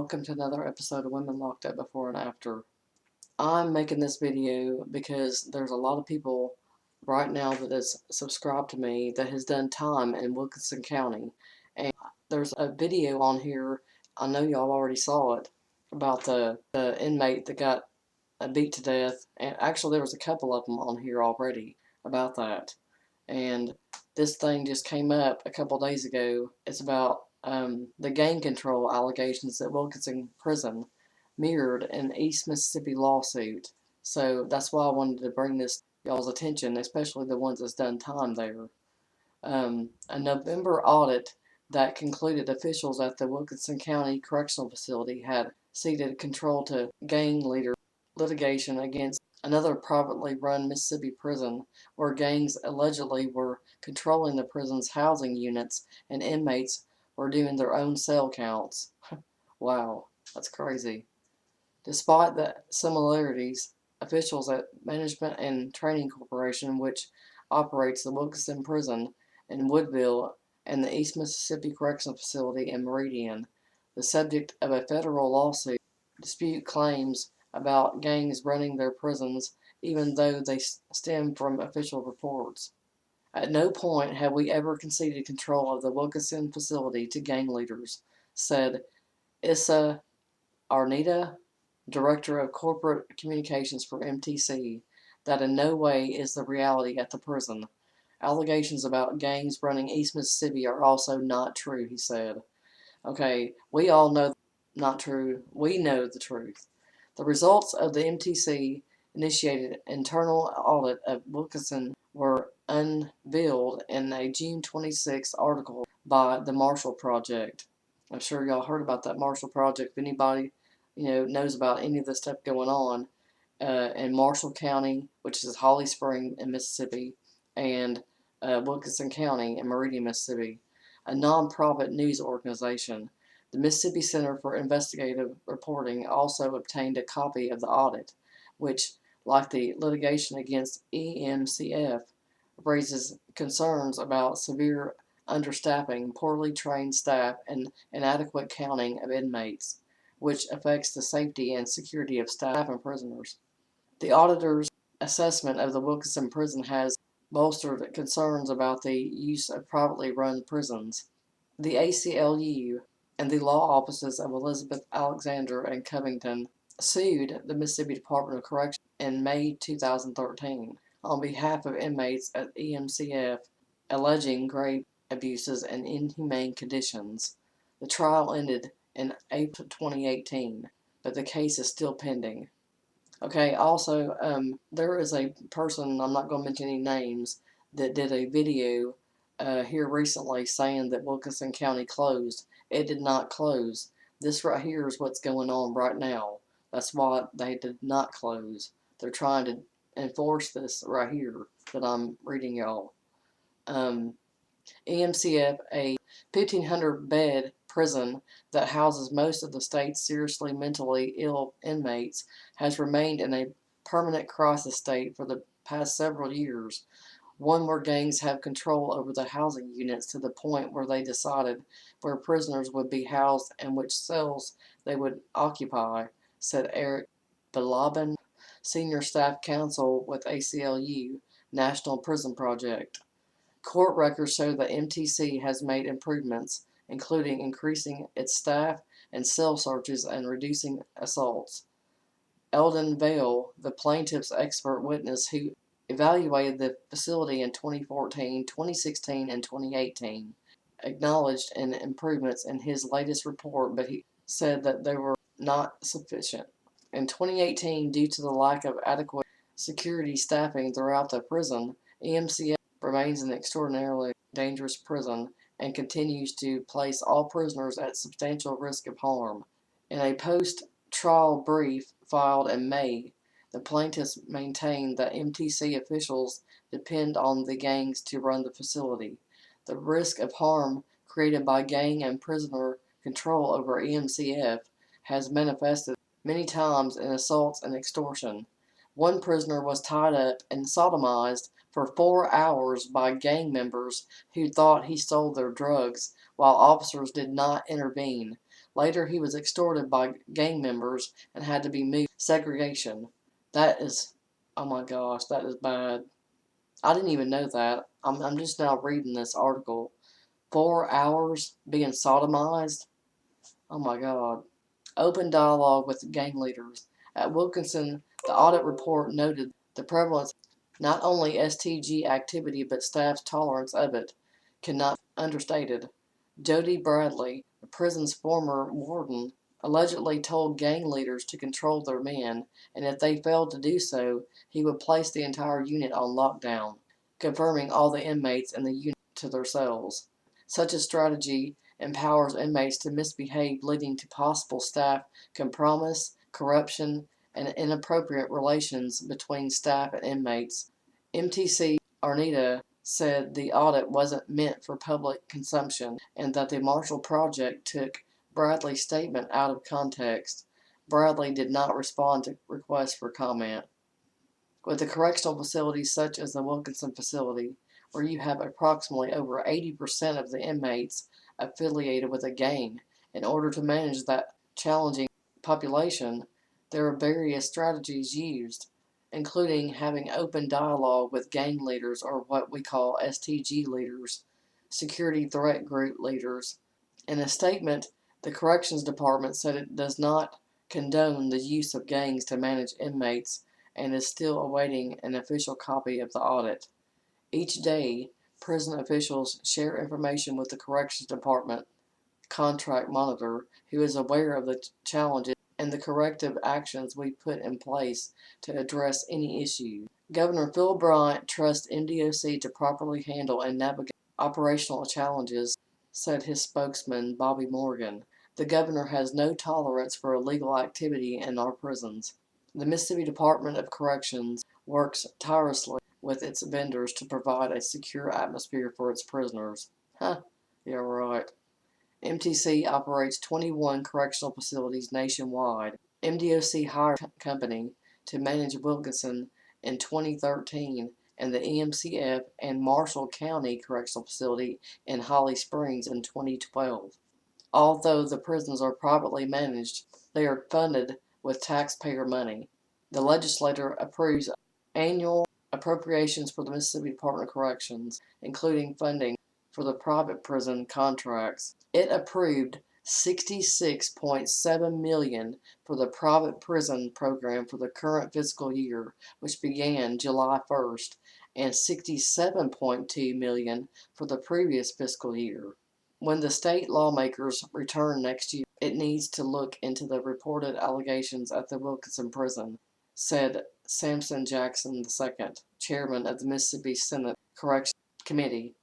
welcome to another episode of Women Locked Up Before and After. I'm making this video because there's a lot of people right now that is subscribed to me that has done time in Wilkinson County. And there's a video on here, I know y'all already saw it, about the inmate that got beat to death. And actually there was a couple of them on here already about that. And this thing just came up a couple days ago. It's about the gang control allegations that Wilkinson Prison mirrored an East Mississippi lawsuit. So that's why I wanted to bring this to y'all's attention, especially the ones that's done time there. A November audit that concluded officials at the Wilkinson County Correctional Facility had ceded control to gang leader litigation against another privately run Mississippi prison where gangs allegedly were controlling the prison's housing units and inmates were doing their own cell counts. Wow, that's crazy. Despite the similarities, officials at Management and Training Corporation, which operates the Wilkinson Prison in Woodville and the East Mississippi Correctional Facility in Meridian, the subject of a federal lawsuit, dispute claims about gangs running their prisons, even though they stem from official reports. At no point have we ever conceded control of the Wilkinson facility to gang leaders, said Issa Arnita, Director of Corporate Communications for MTC. That in no way is the reality at the prison. Allegations about gangs running East Mississippi are also not true, he said. Okay, we all know not true. We know the truth. The results of the MTC initiated internal audit of Wilkinson were unveiled in a June 26 article by the Marshall Project. I'm sure y'all heard about that Marshall Project. If anybody knows about any of the stuff going on in Marshall County, which is Holly Spring in Mississippi, and Wilkinson County in Meridian, Mississippi, a non-profit news organization. The Mississippi Center for Investigative Reporting also obtained a copy of the audit, which, like the litigation against EMCF, raises concerns about severe understaffing, poorly trained staff, and inadequate counting of inmates, which affects the safety and security of staff and prisoners. The auditor's assessment of the Wilkinson prison has bolstered concerns about the use of privately run prisons. The ACLU and the law offices of Elizabeth Alexander and Covington sued the Mississippi Department of Corrections in May 2013 on behalf of inmates at EMCF alleging grave abuses and inhumane conditions. The trial ended in April 2018, but the case is still pending. Okay, also, there is a person, I'm not going to mention any names, that did a video here recently saying that Wilkinson County closed. It did not close. This right here is what's going on right now. That's why they did not close. They're trying to enforce this right here that I'm reading y'all. EMCF, a 1,500 bed prison that houses most of the state's seriously mentally ill inmates, has remained in a permanent crisis state for the past several years, one where gangs have control over the housing units to the point where they decided where prisoners would be housed and which cells they would occupy, said Eric Belabin, Senior Staff Counsel with ACLU, National Prison Project. Court records show that MTC has made improvements, including increasing its staff and cell searches and reducing assaults. Eldon Vale, the plaintiff's expert witness who evaluated the facility in 2014, 2016, and 2018, acknowledged improvements in his latest report, but he said that they were not sufficient. In 2018, due to the lack of adequate security staffing throughout the prison, EMCF remains an extraordinarily dangerous prison and continues to place all prisoners at substantial risk of harm. In a post-trial brief filed in May, the plaintiffs maintained that MTC officials depend on the gangs to run the facility. The risk of harm created by gang and prisoner control over EMCF has manifested many times in assaults and extortion. One prisoner was tied up and sodomized for 4 hours by gang members who thought he stole their drugs, while officers did not intervene. Later, he was extorted by gang members and had to be moved. Segregation. That is, oh my gosh, that is bad. I didn't even know that. I'm just now reading this article. 4 hours being sodomized? Oh my God. Open dialogue with gang leaders. At Wilkinson, the audit report noted the prevalence not only STG activity but staff's tolerance of it cannot be understated. Jody Bradley, the prison's former warden, allegedly told gang leaders to control their men, and if they failed to do so, he would place the entire unit on lockdown, confirming all the inmates in the unit to their cells. Such a strategy empowers inmates to misbehave, leading to possible staff compromise, corruption, and inappropriate relations between staff and inmates. MTC Arnita said the audit wasn't meant for public consumption and that the Marshall Project took Bradley's statement out of context. Bradley did not respond to requests for comment. With the correctional facilities such as the Wilkinson facility, where you have approximately over 80% of the inmates affiliated with a gang, in order to manage that challenging population, there are various strategies used, including having open dialogue with gang leaders, or what we call STG leaders, security threat group leaders. In a statement, the Corrections Department said it does not condone the use of gangs to manage inmates and is still awaiting an official copy of the audit. Each day, prison officials share information with the Corrections Department contract monitor, who is aware of the challenges and the corrective actions we put in place to address any issues. Governor Phil Bryant trusts MDOC to properly handle and navigate operational challenges, said his spokesman, Bobby Morgan. The governor has no tolerance for illegal activity in our prisons. The Mississippi Department of Corrections works tirelessly with its vendors to provide a secure atmosphere for its prisoners. Huh, yeah, right. MTC operates 21 correctional facilities nationwide. MDOC hired a company to manage Wilkinson in 2013 and the EMCF and Marshall County Correctional Facility in Holly Springs in 2012. Although the prisons are privately managed, they are funded with taxpayer money. The legislature approves annual appropriations for the Mississippi Department of Corrections, including funding for the private prison contracts. It approved $66.7 million for the private prison program for the current fiscal year, which began July 1st, and $67.2 million for the previous fiscal year. When the state lawmakers return next year, it needs to look into the reported allegations at the Wilkinson prison, said Samson Jackson II, chairman of the Mississippi Senate Corrections Committee.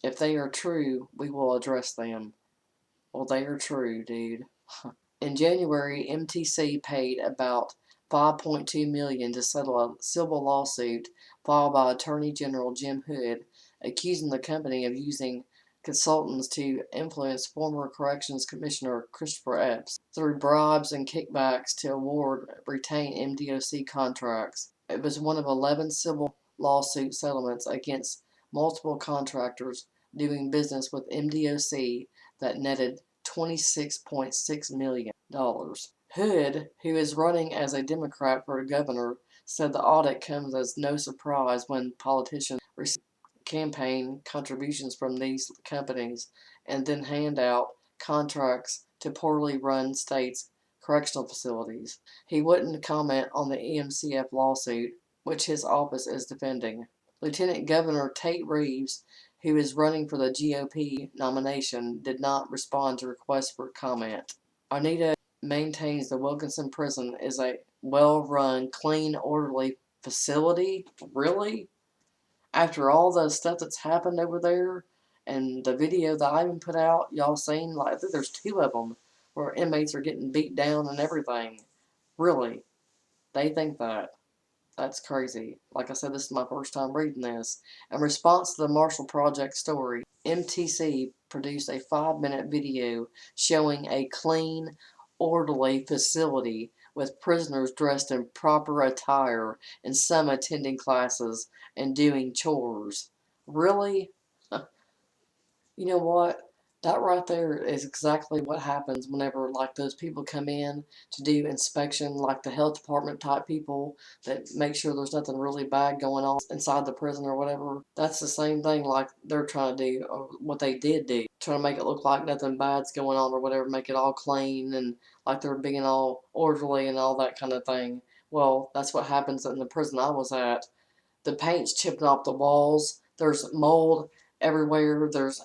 If they are true, we will address them. Well, they are true, dude. In January, MTC paid about $5.2 million to settle a civil lawsuit filed by Attorney General Jim Hood, accusing the company of using consultants to influence former Corrections Commissioner Christopher Epps through bribes and kickbacks to award retain MDOC contracts. It was one of 11 civil lawsuit settlements against multiple contractors doing business with MDOC that netted $26.6 million. Hood, who is running as a Democrat for governor, said the audit comes as no surprise when politicians receive campaign contributions from these companies and then hand out contracts to poorly run states' correctional facilities. He wouldn't comment on the EMCF lawsuit, which his office is defending. Lieutenant Governor Tate Reeves, who is running for the GOP nomination, did not respond to requests for comment. Arnita maintains the Wilkinson prison is a well-run, clean, orderly facility. Really? After all the stuff that's happened over there and the video that I even put out, y'all seen? Like, I think there's 2 of them where inmates are getting beat down and everything. Really? They think that. That's crazy. Like I said, this is my first time reading this. In response to the Marshall Project story, MTC produced a 5-minute video showing a clean, orderly facility with prisoners dressed in proper attire and some attending classes and doing chores. Really? You know what? That right there is exactly what happens whenever like those people come in to do inspection, like the health department type people that make sure there's nothing really bad going on inside the prison or whatever. That's the same thing like they're trying to do, or what they did do, trying to make it look like nothing bad's going on or whatever, make it all clean and like they're being all orderly and all that kind of thing. Well, that's what happens in the prison I was at. The paint's chipping off the walls. There's mold everywhere. There's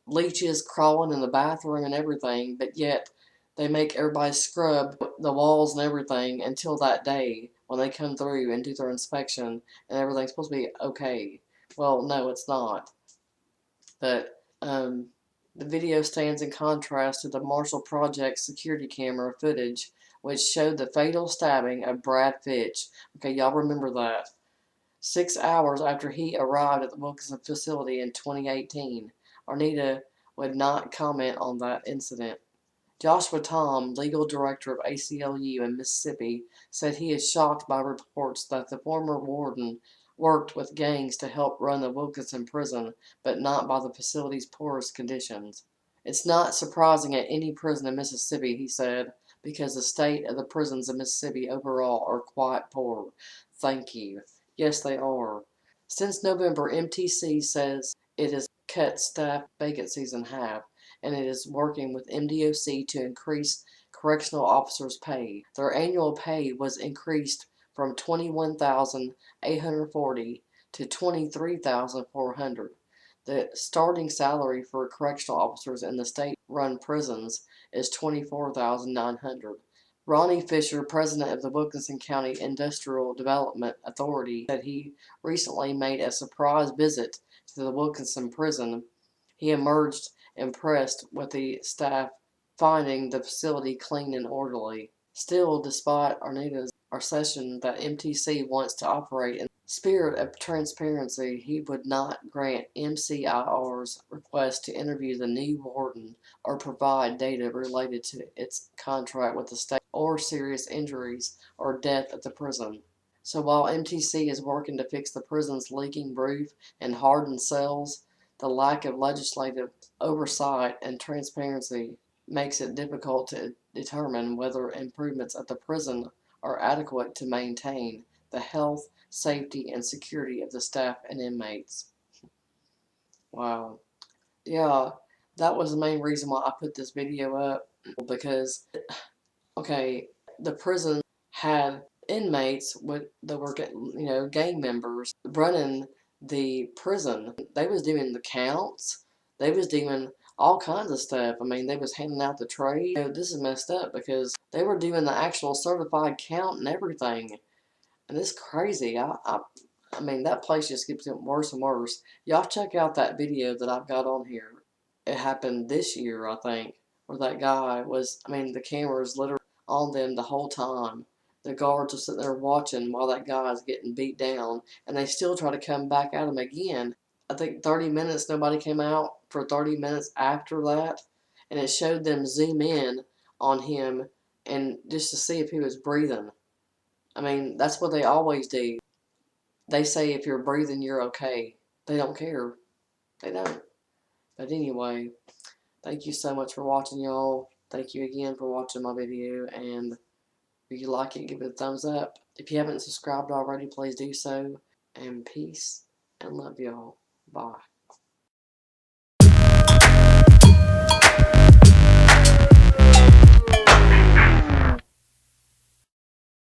leeches crawling in the bathroom and everything, but yet they make everybody scrub the walls and everything until that day when they come through and do their inspection and everything's supposed to be okay. Well, no, it's not. But the video stands in contrast to the Marshall Project security camera footage, which showed the fatal stabbing of Brad Fitch. Okay, y'all remember that. 6 hours after he arrived at the Wilkinson facility in 2018. Arnita would not comment on that incident. Joshua Tom, legal director of ACLU in Mississippi, said he is shocked by reports that the former warden worked with gangs to help run the Wilkinson prison, but not by the facility's poorest conditions. It's not surprising at any prison in Mississippi, he said, because the state of the prisons in Mississippi overall are quite poor. Thank you. Yes, they are. Since November, MTC says it has cut staff vacancies in half, and it is working with MDOC to increase correctional officers' pay. Their annual pay was increased from $21,840 to $23,400. The starting salary for correctional officers in the state-run prisons is $24,900. Ronnie Fisher, president of the Wilkinson County Industrial Development Authority, said he recently made a surprise visit to the Wilkinson prison. He emerged impressed with the staff finding the facility clean and orderly. Still, despite Arnita's assertion that MTC wants to operate in the spirit of transparency, he would not grant MCIR's request to interview the new warden or provide data related to its contract with the state or serious injuries or death at the prison. So while MTC is working to fix the prison's leaking roof and hardened cells, the lack of legislative oversight and transparency makes it difficult to determine whether improvements at the prison are adequate to maintain the health, safety, and security of the staff and inmates. Wow. Yeah, that was the main reason why I put this video up, because, okay, the prison had inmates that were, gang members running the prison. They was doing the counts. They was doing all kinds of stuff. I mean, they was handing out the trade. This is messed up because they were doing the actual certified count and everything. And it's crazy. I mean, that place just keeps getting worse and worse. Y'all check out that video that I've got on here. It happened this year, I think, where that guy was, the camera's literally on them the whole time. The guards are sitting there watching while that guy's getting beat down, and they still try to come back at him again. I think 30 minutes, nobody came out for 30 minutes after that, and it showed them zoom in on him and just to see if he was breathing. That's what they always do. They say if you're breathing, you're okay. They don't care. They don't. But anyway, thank you so much for watching, y'all. Thank you again for watching my video, and if you like it, give it a thumbs up. If you haven't subscribed already, please do so. And peace and love y'all. Bye.